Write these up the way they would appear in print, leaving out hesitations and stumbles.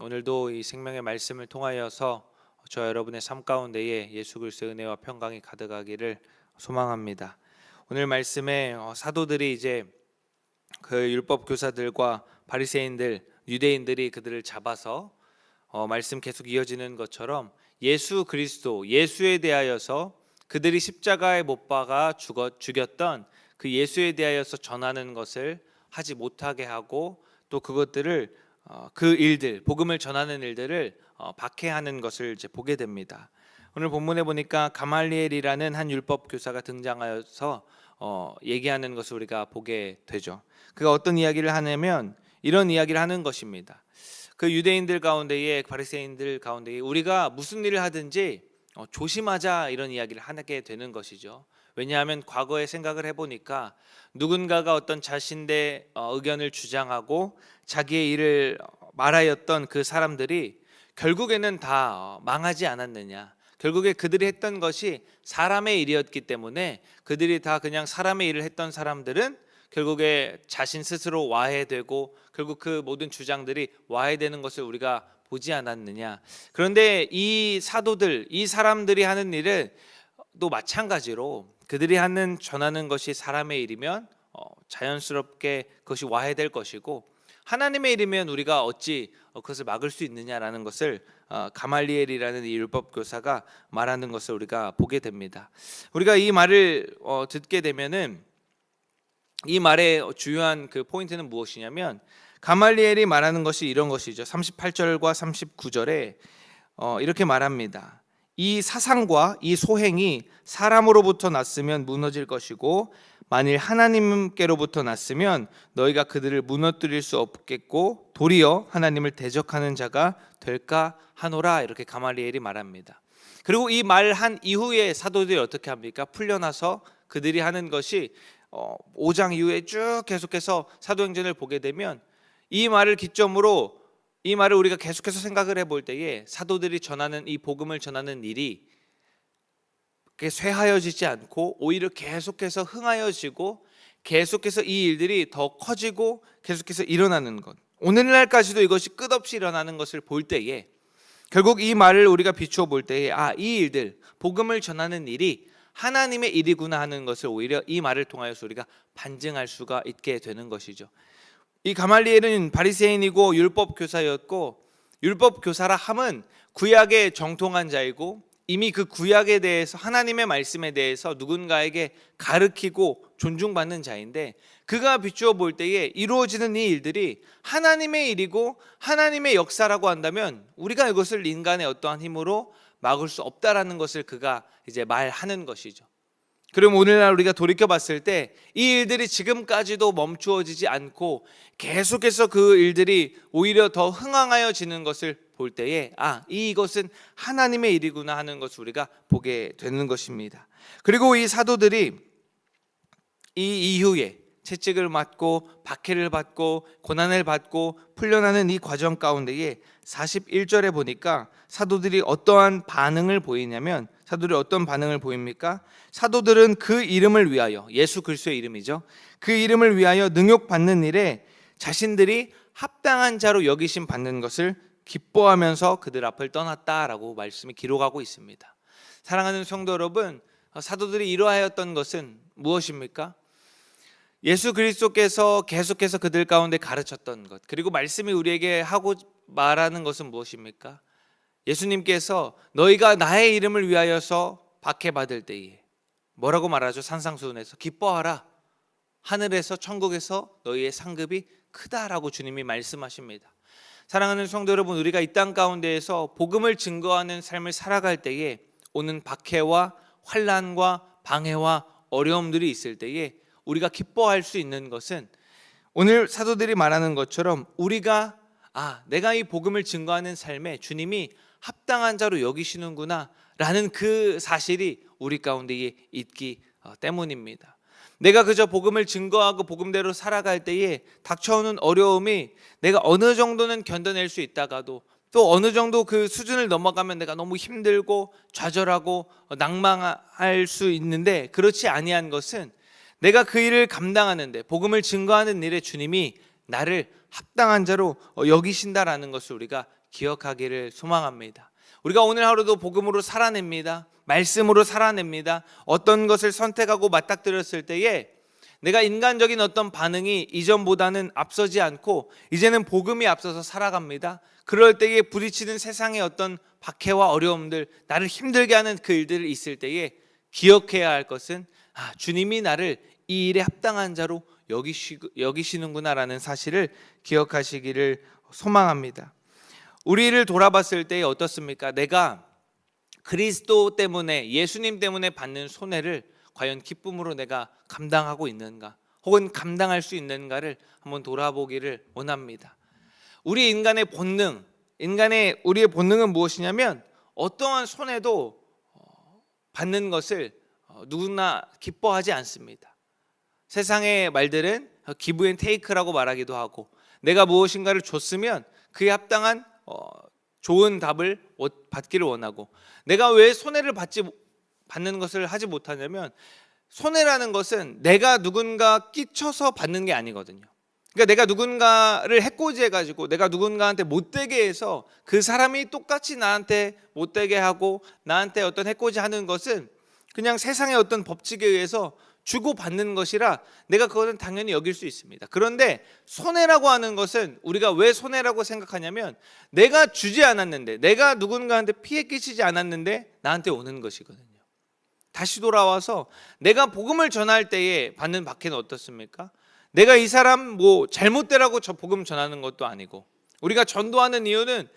오늘도 이 생명의 말씀을 통하여서 저 여러분의 삶 가운데에 예수 그리스도의 은혜와 평강이 가득하기를 소망합니다. 오늘 말씀에 사도들이 이제 그 율법 교사들과 바리새인들, 유대인들이 그들을 잡아서 말씀 계속 이어지는 것처럼 예수 그리스도, 예수에 대하여서 그들이 십자가에 못 박아 죽였던 그 예수에 대하여서 전하는 것을 하지 못하게 하고 또 그것들을 그 일들, 복음을 전하는 일들을 박해하는 것을 이제 보게 됩니다. 오늘 본문에 보니까 가말리엘이라는 한 율법 교사가 등장하여서 얘기하는 것을 우리가 보게 되죠. 그가 어떤 이야기를 하냐면 이런 이야기를 하는 것입니다. 그 유대인들 가운데에, 바리새인들 가운데에 우리가 무슨 일을 하든지 조심하자, 이런 이야기를 하게 되는 것이죠. 왜냐하면 과거에 생각을 해보니까 누군가가 어떤 자신의 의견을 주장하고 자기의 일을 말하였던 그 사람들이 결국에는 다 망하지 않았느냐. 결국에 그들이 했던 것이 사람의 일이었기 때문에 그들이 다 그냥 사람의 일을 했던 사람들은 결국에 자신 스스로 와해되고 결국 그 모든 주장들이 와해되는 것을 우리가 보지 않았느냐. 그런데 이 사도들, 이 사람들이 하는 일은 또 마찬가지로 그들이 전하는 것이 사람의 일이면 자연스럽게 그것이 와해될 것이고, 하나님의 일이면 우리가 어찌 그것을 막을 수 있느냐라는 것을 가말리엘이라는 이 율법 교사가 말하는 것을 우리가 보게 됩니다. 우리가 이 말을 듣게 되면은 이 말의 주요한 그 포인트는 무엇이냐면, 가말리엘이 말하는 것이 이런 것이죠. 38절과 39절에 이렇게 말합니다. 이 사상과 이 소행이 사람으로부터 났으면 무너질 것이고 만일 하나님께로부터 났으면 너희가 그들을 무너뜨릴 수 없겠고 도리어 하나님을 대적하는 자가 될까 하노라, 이렇게 가말리엘이 말합니다. 그리고 이 말한 이후에 사도들이 어떻게 합니까? 풀려나서 그들이 하는 것이 5장 이후에 쭉 계속해서 사도행전을 보게 되면 이 말을 기점으로, 이 말을 우리가 계속해서 생각을 해볼 때에 사도들이 전하는 이 복음을 전하는 일이 쇠하여지지 않고 오히려 계속해서 흥하여지고 계속해서 이 일들이 더 커지고 계속해서 일어나는 것, 오늘날까지도 이것이 끝없이 일어나는 것을 볼 때에 결국 이 말을 우리가 비추어 볼 때에 이 일들, 복음을 전하는 일이 하나님의 일이구나 하는 것을 오히려 이 말을 통하여서 우리가 반증할 수가 있게 되는 것이죠. 이 가말리엘은 바리새인이고 율법 교사였고, 율법 교사라 함은 구약에 정통한 자이고 이미 그 구약에 대해서, 하나님의 말씀에 대해서 누군가에게 가르치고 존중받는 자인데, 그가 비추어 볼 때에 이루어지는 이 일들이 하나님의 일이고 하나님의 역사라고 한다면 우리가 이것을 인간의 어떠한 힘으로 막을 수 없다라는 것을 그가 이제 말하는 것이죠. 그럼 오늘날 우리가 돌이켜 봤을 때 이 일들이 지금까지도 멈추어지지 않고 계속해서 그 일들이 오히려 더 흥황하여지는 것을 볼 때에 이것은 하나님의 일이구나 하는 것을 우리가 보게 되는 것입니다. 그리고 이 사도들이 이 이후에 채찍을 맞고 박해를 받고 고난을 받고 풀려나는 이 과정 가운데에 41절에 보니까 사도들이 어떠한 반응을 보이냐면, 사도들이 어떤 반응을 보입니까? 사도들은 그 이름을 위하여, 예수 그리스도의 이름이죠, 그 이름을 위하여 능욕받는 일에 자신들이 합당한 자로 여기심 받는 것을 기뻐하면서 그들 앞을 떠났다라고 말씀이 기록하고 있습니다. 사랑하는 성도 여러분, 사도들이 이러하였던 것은 무엇입니까? 예수 그리스도께서 계속해서 그들 가운데 가르쳤던 것, 그리고 말씀이 우리에게 하고 말하는 것은 무엇입니까? 예수님께서 너희가 나의 이름을 위하여서 박해받을 때에 뭐라고 말하죠? 산상수훈에서 기뻐하라, 하늘에서 천국에서 너희의 상급이 크다라고 주님이 말씀하십니다. 사랑하는 성도 여러분, 우리가 이 땅 가운데에서 복음을 증거하는 삶을 살아갈 때에 오는 박해와 환난과 방해와 어려움들이 있을 때에 우리가 기뻐할 수 있는 것은, 오늘 사도들이 말하는 것처럼 우리가 내가 이 복음을 증거하는 삶에 주님이 합당한 자로 여기시는구나 라는 그 사실이 우리 가운데에 있기 때문입니다. 내가 그저 복음을 증거하고 복음대로 살아갈 때에 닥쳐오는 어려움이 내가 어느 정도는 견뎌낼 수 있다가도 또 어느 정도 그 수준을 넘어가면 내가 너무 힘들고 좌절하고 낭망할 수 있는데, 그렇지 아니한 것은 내가 그 일을 감당하는데, 복음을 증거하는 일에 주님이 나를 합당한 자로 여기신다라는 것을 우리가 기억하기를 소망합니다. 우리가 오늘 하루도 복음으로 살아냅니다. 말씀으로 살아냅니다. 어떤 것을 선택하고 맞닥뜨렸을 때에 내가 인간적인 어떤 반응이 이전보다는 앞서지 않고 이제는 복음이 앞서서 살아갑니다. 그럴 때에 부딪히는 세상의 어떤 박해와 어려움들, 나를 힘들게 하는 그 일들이 있을 때에 기억해야 할 것은 주님이 나를 이 일에 합당한 자로 여기시는구나라는 사실을 기억하시기를 소망합니다. 우리를 돌아봤을 때 어떻습니까? 내가 그리스도 때문에, 예수님 때문에 받는 손해를 과연 기쁨으로 내가 감당하고 있는가, 혹은 감당할 수 있는가를 한번 돌아보기를 원합니다. 우리 인간의 본능, 우리의 본능은 무엇이냐면 어떠한 손해도 받는 것을 누구나 기뻐하지 않습니다. 세상의 말들은 give and take라고 말하기도 하고, 내가 무엇인가를 줬으면 그에 합당한 좋은 답을 받기를 원하고, 내가 왜 손해를 받는 것을 하지 못하냐면, 손해라는 것은 내가 누군가 끼쳐서 받는 게 아니거든요. 그러니까 내가 누군가를 해코지해가지고 내가 누군가한테 못되게 해서 그 사람이 똑같이 나한테 못되게 하고 나한테 어떤 해코지하는 것은 그냥 세상의 어떤 법칙에 의해서 주고받는 것이라 내가 그것은 당연히 여길 수 있습니다. 그런데 손해라고 하는 것은 우리가 왜 손해라고 생각하냐면, 내가 주지 않았는데, 내가 누군가한테 피해 끼치지 않았는데 나한테 오는 것이거든요. 다시 돌아와서 내가 복음을 전할 때에 받는 박해는 어떻습니까? 내가 이 사람 잘못되라고 저 복음 전하는 것도 아니고, 우리가 전도하는 이유는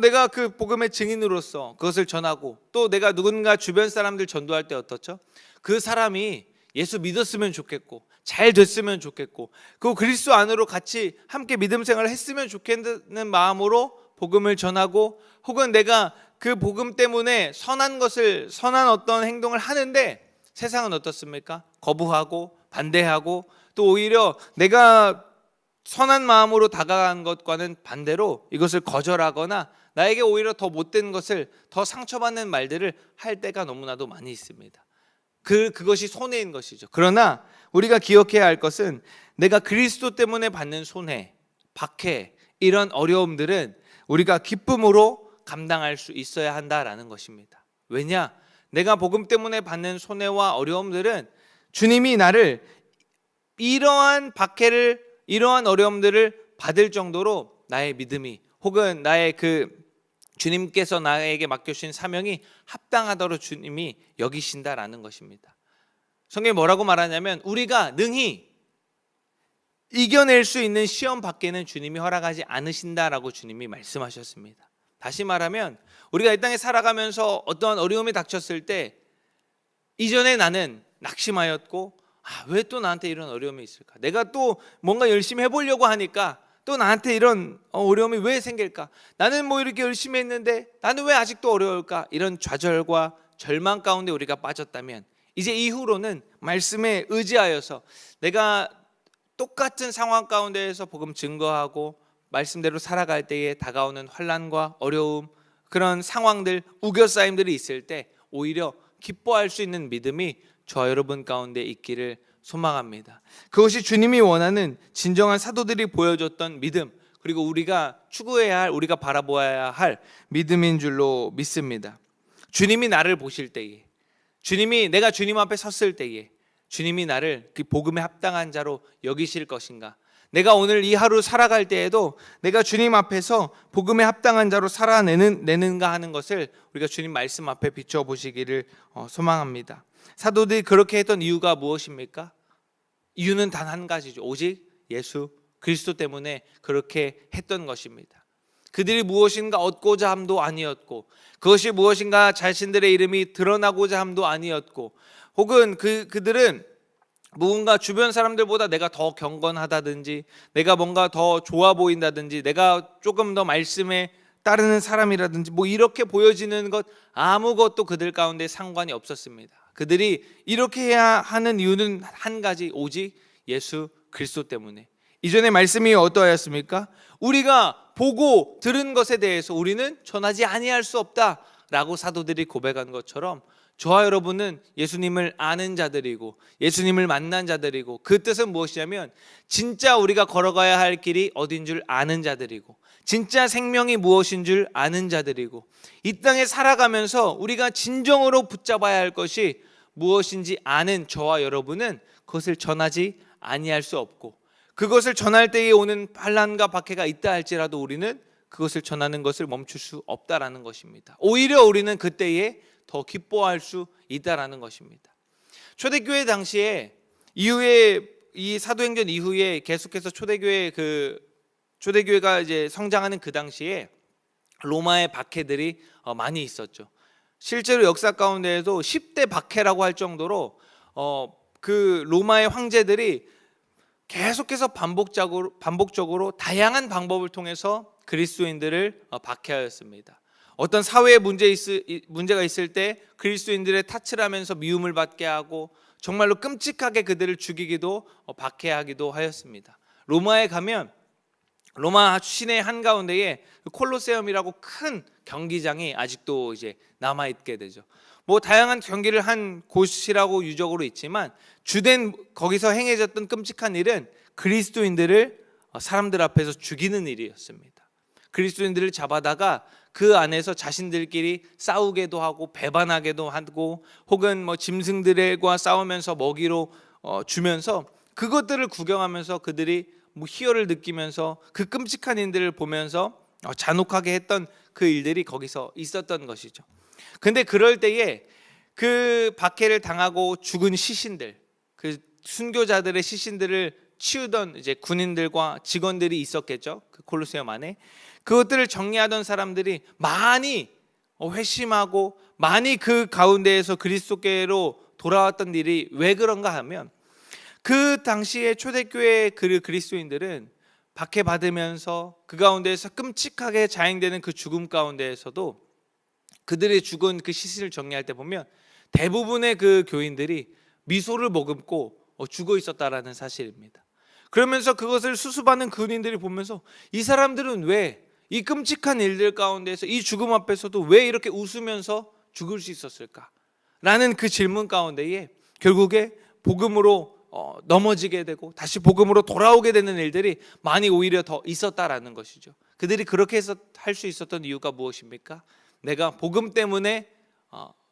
내가 그 복음의 증인으로서 그것을 전하고, 또 내가 누군가 주변 사람들 전도할 때 어떻죠? 그 사람이 예수 믿었으면 좋겠고 잘 됐으면 좋겠고 그 그리스도 안으로 같이 함께 믿음 생활을 했으면 좋겠는 마음으로 복음을 전하고, 혹은 내가 그 복음 때문에 선한 어떤 행동을 하는데 세상은 어떻습니까? 거부하고 반대하고, 또 오히려 내가 선한 마음으로 다가간 것과는 반대로 이것을 거절하거나 나에게 오히려 더 못된 것을, 더 상처받는 말들을 할 때가 너무나도 많이 있습니다. 그것이 손해인 것이죠. 그러나 우리가 기억해야 할 것은 내가 그리스도 때문에 받는 손해, 박해, 이런 어려움들은 우리가 기쁨으로 감당할 수 있어야 한다라는 것입니다. 왜냐? 내가 복음 때문에 받는 손해와 어려움들은 주님이 나를 이러한 박해를, 이러한 어려움들을 받을 정도로 나의 믿음이, 혹은 나의 주님께서 나에게 맡겨주신 사명이 합당하도록 주님이 여기신다라는 것입니다. 성경이 뭐라고 말하냐면, 우리가 능히 이겨낼 수 있는 시험 밖에는 주님이 허락하지 않으신다라고 주님이 말씀하셨습니다. 다시 말하면 우리가 이 땅에 살아가면서 어떠한 어려움이 닥쳤을 때 이전에 나는 낙심하였고, 왜 또 나한테 이런 어려움이 있을까? 내가 또 뭔가 열심히 해보려고 하니까 또 나한테 이런 어려움이 왜 생길까? 나는 이렇게 열심히 했는데 나는 왜 아직도 어려울까? 이런 좌절과 절망 가운데 우리가 빠졌다면, 이제 이후로는 말씀에 의지하여서 내가 똑같은 상황 가운데에서 복음 증거하고 말씀대로 살아갈 때에 다가오는 환난과 어려움, 그런 상황들, 우겨싸임들이 있을 때 오히려 기뻐할 수 있는 믿음이 저와 여러분 가운데 있기를 소망합니다. 그것이 주님이 원하는 진정한 사도들이 보여줬던 믿음, 그리고 우리가 추구해야 할, 우리가 바라보아야 할 믿음인 줄로 믿습니다. 주님이 나를 보실 때에, 내가 주님 앞에 섰을 때에 주님이 나를 그 복음에 합당한 자로 여기실 것인가? 내가 오늘 이 하루 살아갈 때에도 내가 주님 앞에서 복음에 합당한 자로 살아내는가 하는 것을 우리가 주님 말씀 앞에 비춰보시기를 소망합니다. 사도들이 그렇게 했던 이유가 무엇입니까? 이유는 단 한 가지죠. 오직 예수 그리스도 때문에 그렇게 했던 것입니다. 그들이 무엇인가 얻고자 함도 아니었고, 그것이 무엇인가 자신들의 이름이 드러나고자 함도 아니었고, 혹은 그들은 뭔가 주변 사람들보다 내가 더 경건하다든지, 내가 뭔가 더 좋아 보인다든지, 내가 조금 더 말씀에 따르는 사람이라든지 이렇게 보여지는 것 아무것도 그들 가운데 상관이 없었습니다. 그들이 이렇게 해야 하는 이유는 한 가지, 오직 예수 그리스도 때문에. 이전의 말씀이 어떠하였습니까? 우리가 보고 들은 것에 대해서 우리는 전하지 아니할 수 없다라고 사도들이 고백한 것처럼, 저와 여러분은 예수님을 아는 자들이고 예수님을 만난 자들이고, 그 뜻은 무엇이냐면 진짜 우리가 걸어가야 할 길이 어딘 줄 아는 자들이고, 진짜 생명이 무엇인 줄 아는 자들이고, 이 땅에 살아가면서 우리가 진정으로 붙잡아야 할 것이 무엇인지 아는 저와 여러분은 그것을 전하지 아니할 수 없고, 그것을 전할 때에 오는 반란과 박해가 있다 할지라도 우리는 그것을 전하는 것을 멈출 수 없다라는 것입니다. 오히려 우리는 그때에 더 기뻐할 수 있다라는 것입니다. 초대교회 당시에 이후에 이 사도행전 이후에 계속해서 초대교회가 이제 성장하는 그 당시에 로마의 박해들이 많이 있었죠. 실제로 역사 가운데에도 10대 박해라고 할 정도로 그 로마의 황제들이 계속해서 반복적으로 다양한 방법을 통해서 그리스도인들을 박해하였습니다. 어떤 사회에 문제가 있을 때 그리스도인들의 탓을 하면서 미움을 받게 하고 정말로 끔찍하게 그들을 죽이기도 박해하기도 하였습니다. 로마에 가면 로마 시내 한가운데에 콜로세움이라고 큰 경기장이 아직도 이제 남아 있게 되죠. 뭐 다양한 경기를 한 곳이라고 유적으로 있지만 주된 거기서 행해졌던 끔찍한 일은 그리스도인들을 사람들 앞에서 죽이는 일이었습니다. 그리스도인들을 잡아다가 그 안에서 자신들끼리 싸우게도 하고 배반하게도 하고, 혹은 뭐 짐승들과 싸우면서 먹이로 주면서 그것들을 구경하면서 그들이 뭐 희열을 느끼면서 그 끔찍한 일들을 보면서 잔혹하게 했던 그 일들이 거기서 있었던 것이죠. 근데 그럴 때에 그 박해를 당하고 죽은 시신들, 그 순교자들의 시신들을 치우던 이제 군인들과 직원들이 있었겠죠. 그 콜로세움 안에 그것들을 정리하던 사람들이 많이 회심하고 많이 그 가운데에서 그리스도께로 돌아왔던 일이 왜 그런가 하면, 그 당시에 초대교회 그리스도인들은 박해받으면서 그 가운데에서 끔찍하게 자행되는 그 죽음 가운데에서도 그들의 죽은 그 시신을 정리할 때 보면 대부분의 그 교인들이 미소를 머금고 죽어 있었다라는 사실입니다. 그러면서 그것을 수습하는 군인들이 보면서 이 사람들은 왜 이 끔찍한 일들 가운데서 이 죽음 앞에서도 왜 이렇게 웃으면서 죽을 수 있었을까? 라는 그 질문 가운데에 결국에 복음으로 넘어지게 되고 다시 복음으로 돌아오게 되는 일들이 많이 오히려 더 있었다라는 것이죠. 그들이 그렇게 해서 할 수 있었던 이유가 무엇입니까? 내가 복음 때문에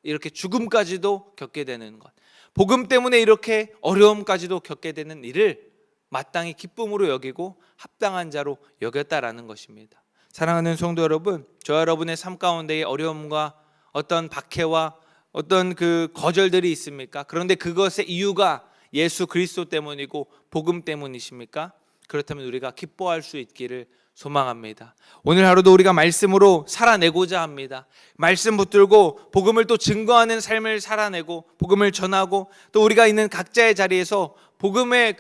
이렇게 죽음까지도 겪게 되는 것, 복음 때문에 이렇게 어려움까지도 겪게 되는 일을 마땅히 기쁨으로 여기고 합당한 자로 여겼다라는 것입니다. 사랑하는 성도 여러분, 저 여러분의 삶 가운데의 어려움과 어떤 박해와 어떤 그 거절들이 있습니까? 그런데 그것의 이유가 예수 그리스도 때문이고 복음 때문이십니까? 그렇다면 우리가 기뻐할 수 있기를 소망합니다. 오늘 하루도 우리가 말씀으로 살아내고자 합니다. 말씀 붙들고 복음을 또 증거하는 삶을 살아내고 복음을 전하고, 또 우리가 있는 각자의 자리에서 복음을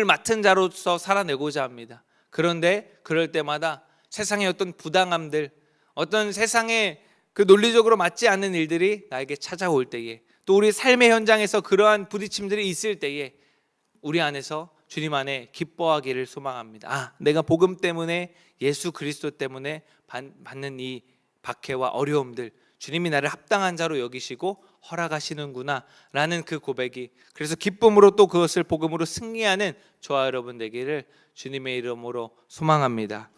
맡은 자로서 살아내고자 합니다. 그런데 그럴 때마다 세상의 어떤 부당함들, 어떤 세상의 그 논리적으로 맞지 않는 일들이 나에게 찾아올 때에, 또 우리 삶의 현장에서 그러한 부딪힘들이 있을 때에 우리 안에서 주님 안에 기뻐하기를 소망합니다. 내가 복음 때문에, 예수 그리스도 때문에 받는 이 박해와 어려움들, 주님이 나를 합당한 자로 여기시고 허락하시는구나 라는 그 고백이, 그래서 기쁨으로 또 그것을 복음으로 승리하는 저와 여러분 되기를 주님의 이름으로 소망합니다.